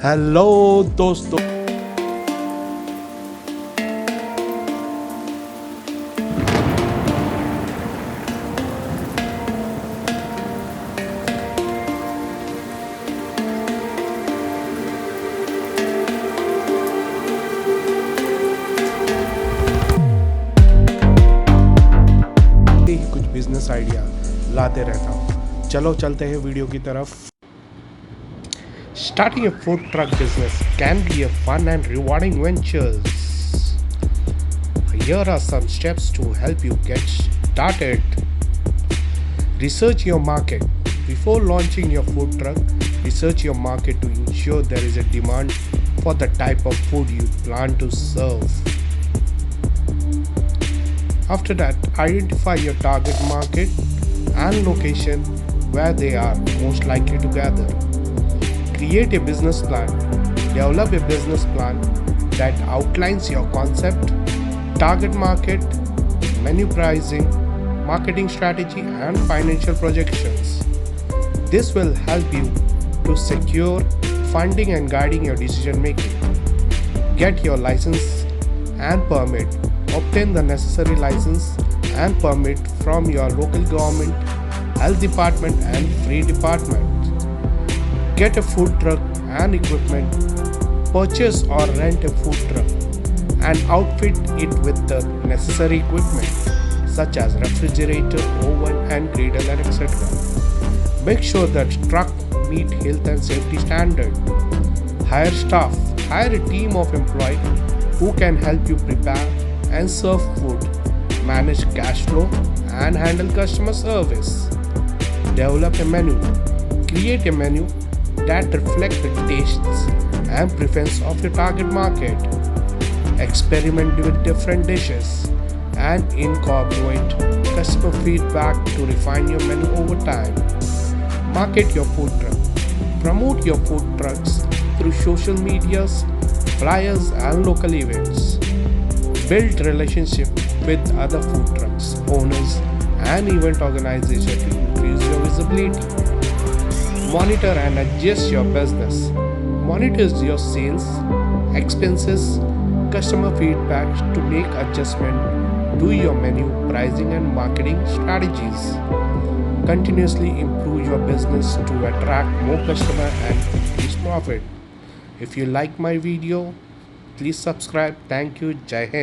Hello दोस्तों। कुछ business idea लाते रहता हूँ। चलो चलते हैं वीडियो की तरफ। Starting a food truck business can be a fun and rewarding venture. Here are some steps to help you get started. Research your market. Before launching your food truck, research your market to ensure there is a demand for the type of food you plan to serve. After that, identify your target market and location where they are most likely to gather. Create a business plan. Develop a business plan that outlines your concept, target market, menu pricing, marketing strategy, and financial projections. This will help you to secure funding and guiding your decision making. Get your license and permit. Obtain the necessary license and permit from your local government, health department, and free department. Get a food truck and equipment. Purchase or rent a food truck and outfit it with the necessary equipment such as refrigerator, oven, and griddle, and etc. Make sure that truck meet health and safety standard. Hire staff. Hire a team of employees who can help you prepare and serve food, manage cash flow, and handle customer service. Develop a menu. Create a menu that reflects the tastes and preferences of your target market. Experiment with different dishes and incorporate customer feedback to refine your menu over time. Market your food truck. Promote your food trucks through social medias, flyers, and local events. Build relationship with other food trucks owners and event organizations to increase your visibility. Monitor and adjust your business. Monitor your sales, expenses, customer feedback to make adjustment to your menu, pricing, and marketing strategies. Continuously improve your business to attract more customers and increase profit. If you like my video, please subscribe. Thank you. Jai Hind.